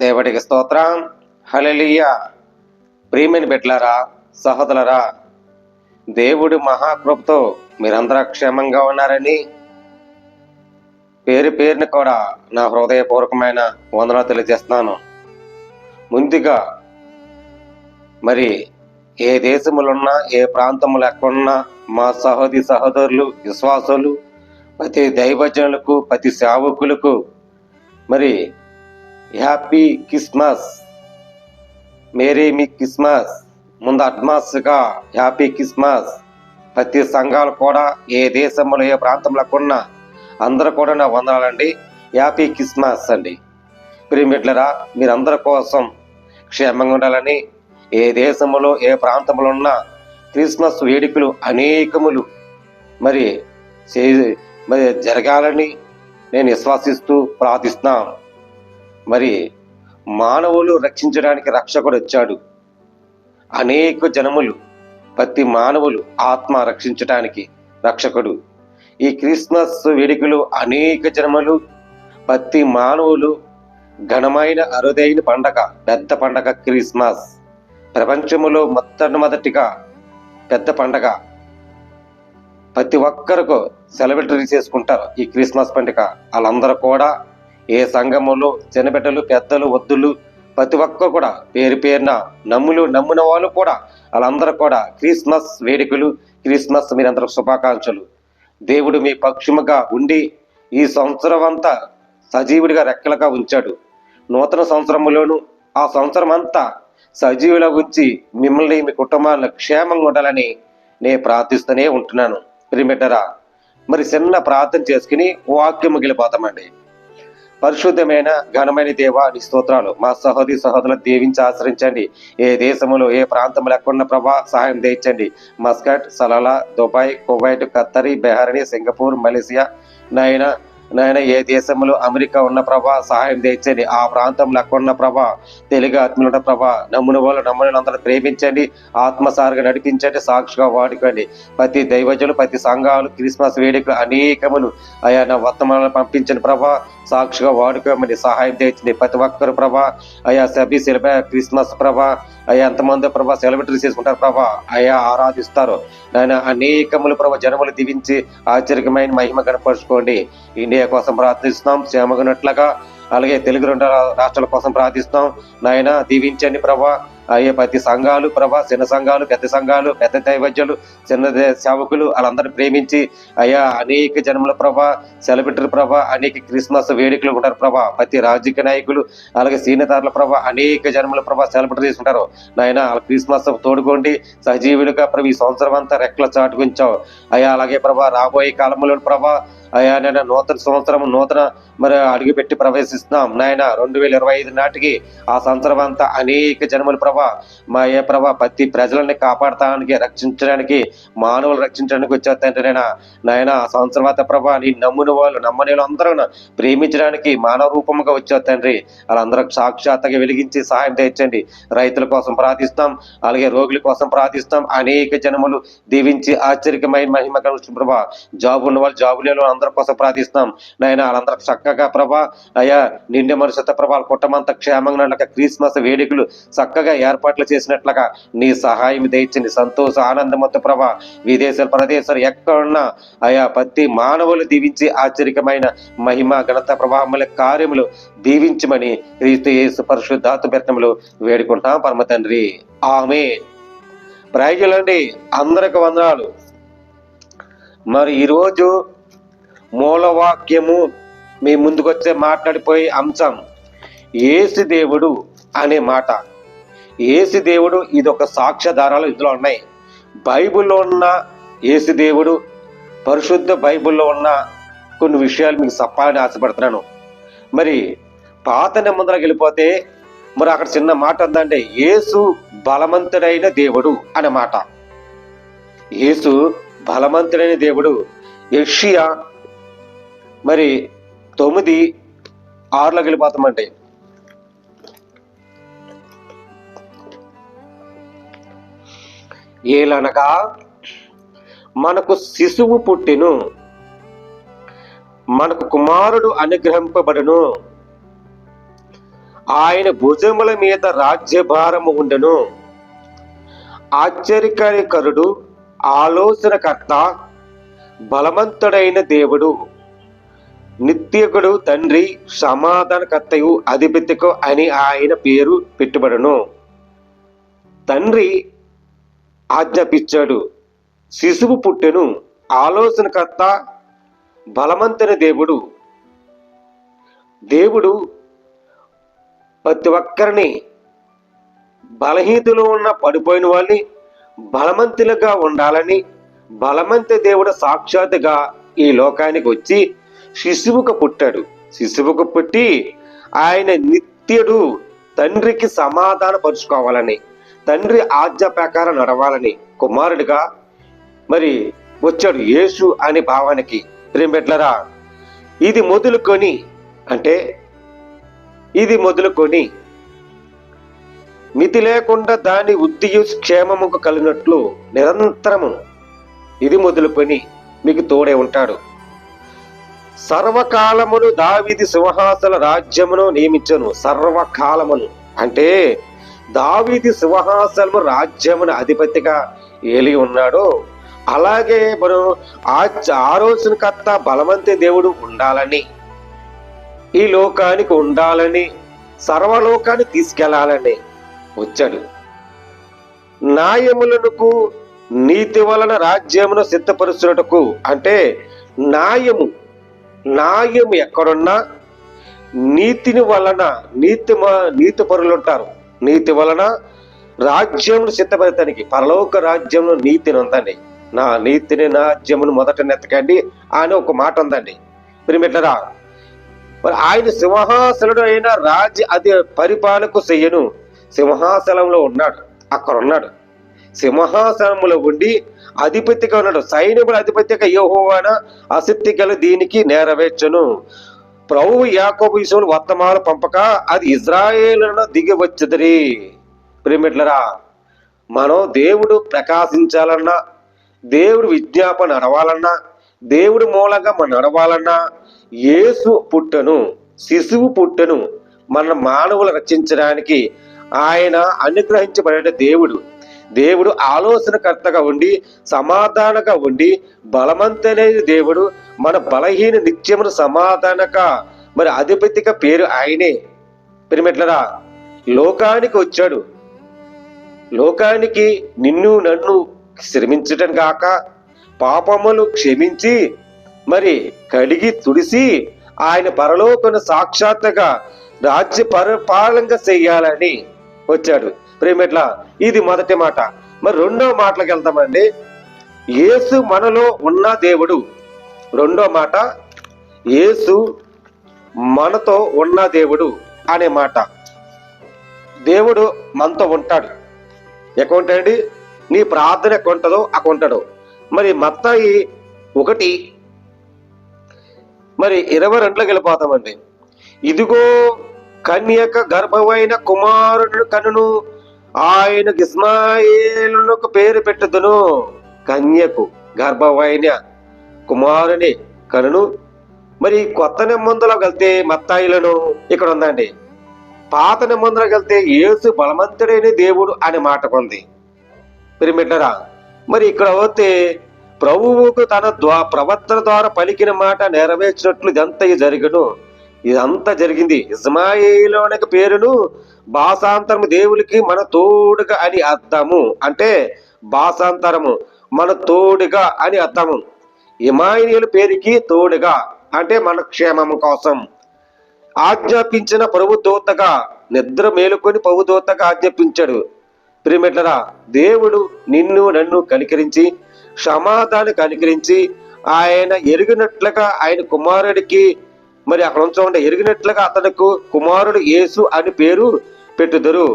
దేవుడికి స్తోత్రం. హల్లెలూయా. ప్రియమైన బిడ్డలారా, సహోదరులారా, దేవుడి మహాకృపతో మీరందరూ క్షేమంగా ఉన్నారని పేరు పేరుని కూడా నా హృదయపూర్వకమైన వందనాలు తెలియజేస్తున్నాను. ముందుగా మరి ఏ దేశములున్నా, ఏ ప్రాంతములు ఎక్కడున్నా మా సహోదరులు, విశ్వాసులు, ప్రతి దైవజనులకు, ప్రతి సేవకులకు మరి హ్యాపీ క్రిస్మస్, మేరీ మీ క్రిస్మస్, ముందు అడ్వాన్స్గా హ్యాపీ క్రిస్మస్. ప్రతి సంఘాలు కూడా ఏ దేశంలో ఏ ప్రాంతంలో ఉన్నా అందరూ కూడా నా వందనాలండి. హ్యాపీ క్రిస్మస్ అండి. ప్రియమిట్లరా, మీరందరి కోసం క్షేమంగా ఉండాలని, ఏ దేశంలో ఏ ప్రాంతంలో ఉన్నా క్రిస్మస్ వేడుకలు అనేకములు మరి జరగాలని నేను విశ్వాసిస్తూ ప్రార్థిస్తున్నాను. మరి మానవులు రక్షించడానికి రక్షకుడు వచ్చాడు. అనేక జనములు, ప్రతి మానవులు ఆత్మ రక్షించడానికి రక్షకుడు. ఈ క్రిస్మస్ వేడుకలు అనేక జనములు, ప్రతి మానవులు ఘనమైన అరుదైన పండగ, పెద్ద పండగ క్రిస్మస్. ప్రపంచములో మొట్టమొదటిగా పెద్ద పండగ. ప్రతి ఒక్కరికి సెలబ్రేటరీ చేసుకుంటారు ఈ క్రిస్మస్ పండుగ. వాళ్ళందరూ కూడా ఏ సంఘములో చిన్నబిడ్డలు, పెద్దలు, వద్దులు, ప్రతి ఒక్కరు కూడా పేరు పేరున నమ్మిన వాళ్ళు కూడా వాళ్ళందరూ కూడా క్రిస్మస్ వేడుకలు, క్రిస్మస్ మీరందరూ శుభాకాంక్షలు. దేవుడు మీ పక్షముగా ఉండి ఈ సంవత్సరం అంతా సజీవుడిగా రెక్కలుగా ఉంచాడు. నూతన సంవత్సరములోను ఆ సంవత్సరం అంతా సజీవులా ఉంచి మిమ్మల్ని, మీ కుటుంబాలను క్షేమంగా ఉండాలని నేను ప్రార్థిస్తూనే ఉంటున్నాను. ప్రియమిట్లరా, మరి చిన్న ప్రార్థన చేసుకుని వాక్యము వెళ్ళిపోతామండి. పరిశుద్ధమైన ఘనమైన దేవా, నీ స్తోత్రాలు. మా సహోదరులు దీవించి ఆశ్రయించండి. ఏ దేశములో ఏ ప్రాంతంలో ఎక్కడున్న ప్రభా సహాయం తెచ్చండి. Muscat, Salalah, Dubai, Kuwait, Qatar, Bahrain, Singapore, Malaysia, నాయన ఏ దేశంలో అమెరికా ఉన్న ప్రభా సహాయం తెచ్చండి. ఆ ప్రాంతంలో ఎక్కడున్న ప్రభా తెలుగు ఆత్మీయులు ఉన్న ప్రభా నమ్ముని అందరూ ప్రేమించండి, ఆత్మసారిగా నడిపించండి, సాక్షిగా వాడుకోండి. ప్రతి దైవజులు, ప్రతి సంఘాలు క్రిస్మస్ వేడుకలు అనేకములు అయా నా వర్తమానాలు పంపించండి ప్రభా, సాక్షిగా వాడుకోమని సహాయం తెచ్చింది. ప్రతి ఒక్కరు ప్రభా అయా సభి క్రిస్మస్ ప్రభా అయ్యా ఎంతమంది ప్రభా సెలబ్రేటరీ చేసుకుంటారు ప్రభా, అయా ఆరాధిస్తారు నాయన. అనేకములు ప్రభా జనములు దీవించి ఆశ్చర్యమైన మహిమ కనపరుచుకోండి. ఇండియా కోసం ప్రార్థిస్తున్నాం క్షేమగునట్లుగా. అలాగే తెలుగు 2 రాష్ట్రాల కోసం ప్రార్థిస్తున్నాం నాయన. దీవించండి ప్రభా. అయ్యే ప్రతి సంఘాలు ప్రభా, చిన్న సంఘాలు, పెద్ద సంఘాలు, పెద్ద దైవజ్ఞులు, చిన్న సేవకులు వాళ్ళందరూ ప్రేమించి అయ్యా అనేక జన్మల ప్రభా సెలబ్రిటీ ప్రభా అనేక క్రిస్మస్ వేడుకలు ఉంటారు ప్రభా. ప్రతి రాజకీయ నాయకులు అలాగే సీనియర్ల ప్రభా అనేక జన్మల ప్రభా సెలబ్రేట్ చేసుకుంటారు నాయన. క్రిస్మస్ తోడుకోండి సజీవులుగా ప్రభు ఈ సంవత్సరం అంతా రెక్కల చాటుకుంచావు అయ్యా. అలాగే ప్రభా రాబోయే కాలంలో ప్రభా అయ్యా నేను నూతన సంవత్సరం నూతన మరి అడుగుపెట్టి ప్రవేశిస్తున్నాం నాయన. 2025 నాటికి ఆ సంవత్సరం అంతా అనేక జన్మల ప్రభా మా ఏ ప్రభా ప్రతి ప్రజలని కాపాడటానికి, రక్షించడానికి, మానవులు రక్షించడానికి వచ్చేస్తాంటేనైనా నాయన. ఆ సంవత్సరం అంతా ప్రభా నీ నమ్ముని వాళ్ళు, నమ్మని వాళ్ళు అందరూ ప్రేమించడానికి మానవ రూపముగా వచ్చేస్తండ్రి. వాళ్ళందరూ సాక్షాత్తుగా వెలిగించి సహాయం తెచ్చండి. రైతుల కోసం ప్రార్థిస్తాం, అలాగే రోగుల కోసం ప్రార్థిస్తాం. అనేక జనములు దీవించి ఆశ్చర్యమైన మహిమ కలుగుతుంది ప్రభా. జాబు ఉన్న వాళ్ళు, జాబు లేని అందరి కోసం ప్రార్థిస్తాం నాయన. వాళ్ళందరూ చక్కగా ప్రభా అయ్యా నిండి మనుషులతో ప్రభా కుటుంబంతా క్షేమంగా క్రిస్మస్ వేడుకలు చక్కగా ఏర్పాట్లు చేసినట్లుగా నీ సహాయం తెచ్చండి. సంతోష ఆనందమతో ప్రభా విదేశాలు, ప్రదేశాలు ఎక్కడున్నా అయా ప్రతి మానవులు దీవించి ఆశ్చర్యమైన మహిమ ఘనత ప్రభావముల కార్యములు దీవించమని క్రీస్తు యేసు పరిశుద్ధాత్మ పేరులో వేడుకుంటాం పరమ తండ్రి. ఆమేన్. ప్రైజులండి, అందరికి వందనాలు. మరి ఈరోజు మూలవాక్యము మీ ముందుకొచ్చే మాట్లాడిపోయే అంశం యేసు దేవుడు అనే మాట. యేసు దేవుడు ఇది ఒక సాక్ష్యాధారాలు ఇందులో ఉన్నాయి. బైబిల్లో ఉన్న యేసు దేవుడు, పరిశుద్ధ బైబిల్లో ఉన్న కొన్ని విషయాలు మీకు చెప్పాలని ఆశపడుతున్నాను. మరి పాత నిబంధనకి వెళ్ళిపోతే మరి అక్కడ చిన్న మాట ఉందంటే యేసు బలవంతుడైన దేవుడు అనే మాట. యేసు బలవంతుడైన దేవుడు. యెషయా మరి 9:6 వెళ్ళిపోతామంటే ఏలనగా మనకు శిశువు పుట్టెను, మనకు కుమారుడు అనుగ్రహింపబడును, ఆయన భుజముల మీద రాజ్యభారము ఉండెను. ఆశ్చర్యకరుడు, ఆలోచనకర్త, బలవంతుడైన దేవుడు, నిత్యకుడు, తండ్రి, సమాధానకర్తయు, అధిపతికు అని ఆయన పేరు పెట్టుబడును. తండ్రి ఆజ్ఞాపించాడు, శిశువు పుట్టెను. ఆలోచనకర్త, బలవంతుని దేవుడు. దేవుడు ప్రతి ఒక్కరిని, బలహీనతలో ఉన్న పడిపోయిన వాళ్ళని బలవంతులుగా ఉండాలని బలవంత దేవుడు సాక్షాత్తుగా ఈ లోకానికి వచ్చి శిశువుకు పుట్టాడు. శిశువుకు పుట్టి ఆయన నిత్యుడు, తండ్రికి సమాధాన పరుచుకోవాలని, తండ్రి ఆజ్ఞ ప్రకారం నడవాలని కుమారుడిగా మరి వచ్చాడు యేసు అనే భావానికి. ప్రియమిత్రులారా, ఇది మొదలుకొని అంటే ఇది మొదలుకొని మితి లేకుండా దాని వృద్ధియు క్షేమముకు కలిగినట్లు నిరంతరము ఇది మొదలుకొని మీకు తోడే ఉంటాడు. సర్వకాలమును దావీదు సింహాసన రాజ్యమును నియమించను. సర్వకాలమును అంటే దావీదు సింహాసనము రాజ్యమును అధిపతిగా ఏలి ఉన్నాడు. అలాగే మనం ఆలోచనకర్త, బలవంతి దేవుడు ఉండాలని, ఈ లోకానికి ఉండాలని, సర్వలోకాన్ని తీసుకెళ్లాలని వచ్చాడు. న్యాయములకు నీతి వలన రాజ్యమును సిద్ధపరుచుటకు అంటే న్యాయము ఎక్కడున్నా నీతిని వలన నీతి పరులు ఉంటారు. నీతి వలన రాజ్యమును సిద్ధపడతానికి, పరలోక రాజ్యమును నీతిని ఉందండి. నా నీతిని రాజ్యమును మొదట నెత్తకండి అని ఒక మాట ఉందండి. ప్రియమిత్రులారా, మరి ఆయన సింహాసనుడు అయిన అది పరిపాలకు చెయ్యను. సింహాసనంలో ఉన్నాడు, అక్కడ ఉన్నాడు. సింహాసనములో ఉండి అధిపతిగా ఉన్నాడు. సైన్యముల అధిపతిగా యెహోవాన ఆసక్తి గల దీనికి నెరవేర్చును. ప్రభువు యాకోబు విషయంలో వర్తమానం పంపక అది ఇజ్రాయేలును దిగి వచ్చుదరి. ప్రియమిత్రులారా, మనం దేవుడు ప్రకాశించాలన్నా, దేవుడు విజ్ఞాపన నడవాలన్నా, దేవుడి మూలంగా మనం నడవాలన్నా యేసు పుట్టెను, శిశువు పుట్టెను. మన మానవులు రక్షించడానికి ఆయన అనుగ్రహించబడే దేవుడు ఆలోచనకర్తగా ఉండి, సమాధానగా ఉండి, బలవంతైన దేవుడు, మన బలహీన నిత్యమును సమాధానక మరి అధిపతిగా పేరు ఆయనే. ప్రియమిత్రులారా, లోకానికి వచ్చాడు. లోకానికి నిన్ను నన్ను శ్రమించటం కాక పాపములు క్షమించి మరి కడిగి తుడిసి ఆయన పరలోకను సాక్షాత్తుగా రాజ్య పరిపాలనగా చెయ్యాలని వచ్చాడు. ప్రియమిత్రులారా, ఇది మొదటి మాట. మరి రెండో మాటలకు వెళ్తామండి. యేసు మనలో ఉన్న దేవుడు. రెండో మాట, యేసు మనతో ఉన్న దేవుడు అనే మాట. దేవుడు మనతో ఉంటాడు. ఎక్కడ ఉంటాడండి? నీ ప్రార్థన ఎక్కడ ఉంటుందో అక్కడ ఉంటాడు. మరి మత్తయి 1 మరి 22లోకి వెళ్ళిపోతామండి. ఇదిగో కన్యక గర్భమైన కుమారుడు కనును, ఆయనకు ఇస్మాయేలునకు పేరు పెట్టుదును. కన్యకు గర్భమైన కుమారుని కనును. మరి కొత్త నిబంధనలోకి వెళ్తే మత్తాయిలను ఇక్కడ ఉందండి. పాత నిబంధనలోకి వెళ్తే యేసు బలవంతుడైన దేవుడు అనే మాట ఉంది. ప్రియమిత్రులారా, మరి ఇక్కడ వస్తే ప్రభువుకు తన ప్రవర్తన ద్వారా పలికిన మాట నెరవేర్చినట్లు ఇదంతా జరుగును. ఇదంతా జరిగింది. ఇస్మాయేలునకు పేరును భాషాంతరము దేవునికి మన తోడుగా అని అర్థము. అంటే భాషాంతరము మన తోడుగా అని అర్థము. ఇమానుయేలు పేరుకి తోడుగా అంటే మన క్షేమము కోసం ఆజ్ఞాపించిన ప్రభుదూతగా, నిద్ర మేలుకొని ప్రభుదూతగా ఆజ్ఞాపించాడు. ప్రియమిత్రులారా, దేవుడు నిన్ను నన్ను కనికరించి, సమాధానం కనికరించి, ఆయన ఎరిగినట్లుగా ఆయన కుమారుడికి మరి అక్కడ ఉంచకుండా ఎరిగినట్లుగా అతనికి కుమారుడు యేసు అని పేరు పెట్టుదురు.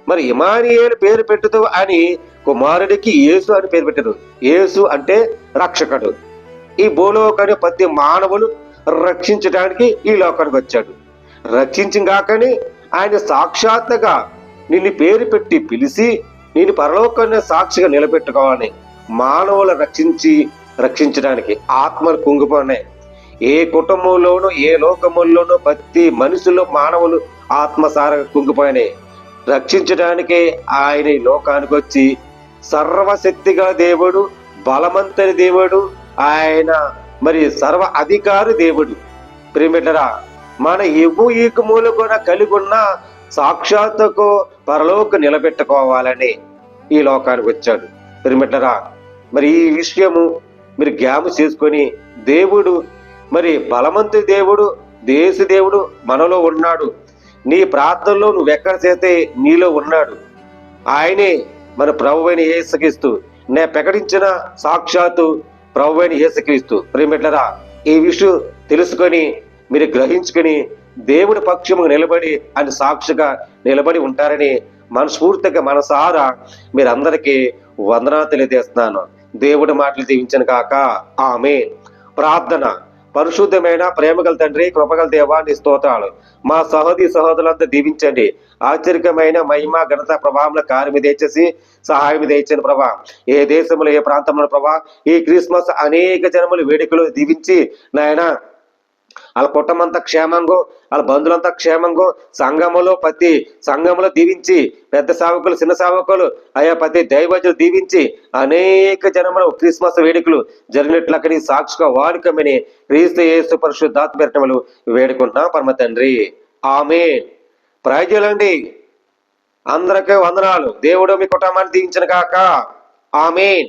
మరి ఇమానుయేలు పేరు పెట్టుదు అని కుమారుడికి యేసు అని పేరు పెట్టారు. యేసు అంటే రక్షకుడు. ఈ భూలోకాన్ని ప్రతి మానవులు రక్షించడానికి ఈ లోకానికి వచ్చాడు. రక్షించగాకని ఆయన సాక్షాత్తుగా నిన్ను పేరు పెట్టి పిలిచి నేను పరలోకాన్ని సాక్షిగా నిలబెట్టుకోవాలని మానవులు రక్షించడానికి ఆత్మలు కుంగిపోయినాయి. ఏ కుటుంబంలోనూ ఏ లోకముల్లోనూ ప్రతి మనుషులు మానవులు ఆత్మసార కుంగిపోయినాయి. రక్షించడానికే ఆయన ఈ లోకానికి వచ్చి సర్వశక్తి గల దేవుడు, బలవంతుని దేవుడు, ఆయన మరి సర్వ అధికారి దేవుడు. ప్రియమిట్లరా, మన ఎవ్వు మూలకున కలిగి ఉన్న సాక్షాత్తుకు పరలోక నిలబెట్టుకోవాలని ఈ లోకానికి వచ్చాడు. ప్రియమిట్లరా, మరి ఈ విషయము మీరు జ్ఞాపకం చేసుకొని, దేవుడు మరి బలవంతుని దేవుడు, దేశ దేవుడు మనలో ఉన్నాడు. నీ ప్రార్థనలో నువ్వు ఎక్కడ చేస్తే నీలో ఉన్నాడు. ఆయనే మన ప్రభువైన యేసుక్రీస్తు. నేను ప్రకటించిన సాక్షాత్తు ప్రభువైన యేసుక్రీస్తు. ప్రియమిట్లరా, ఈ విషయం తెలుసుకొని మీరు గ్రహించుకొని దేవుడి పక్షము నిలబడి అని సాక్షిగా నిలబడి ఉంటారని మనస్ఫూర్తిగా మనసారా మీరందరికీ వందనాలు తెలియజేస్తున్నాను. దేవుడి మాటలు దీవించను కాక. ఆమేన్. ప్రార్థన. పరిశుద్ధమైన ప్రేమగల తండ్రి, కృపగల దేవా, నీ స్తోత్రాలు. మా సహోదరులంతా దీవించండి. ఆశ్చర్యకమైన మహిమ ఘనత ప్రభావం కార్యం దయచేసి సహాయం దయచండి ప్రభా. ఏ దేశంలో ఏ ప్రాంతంలో ప్రభా ఈ క్రిస్మస్ అనేక జనములు వేడుకలు దీవించి నాయన వాళ్ళ కుటుంబంతా క్షేమంగా, వాళ్ళ బంధువులంతా క్షేమంగా, ప్రతి సంఘములో దీవించి, పెద్ద సేవకులు చిన్న సేవకులు అయా ప్రతి దైవజులు దీవించి అనేక జనములు క్రిస్మస్ వేడుకలు జరిగినట్లకి సాక్షిగా వాడుకమని క్రీస్తు యేసు పరిశుద్ధాత్మ వేడుకుంటున్నాం పరమ తండ్రి. ఆమేన్. ప్రైజులండి. అందరికీ వందనాలు. దేవుడు మీ కుటుంబాన్ని దీవించను కాక. ఆమేన్.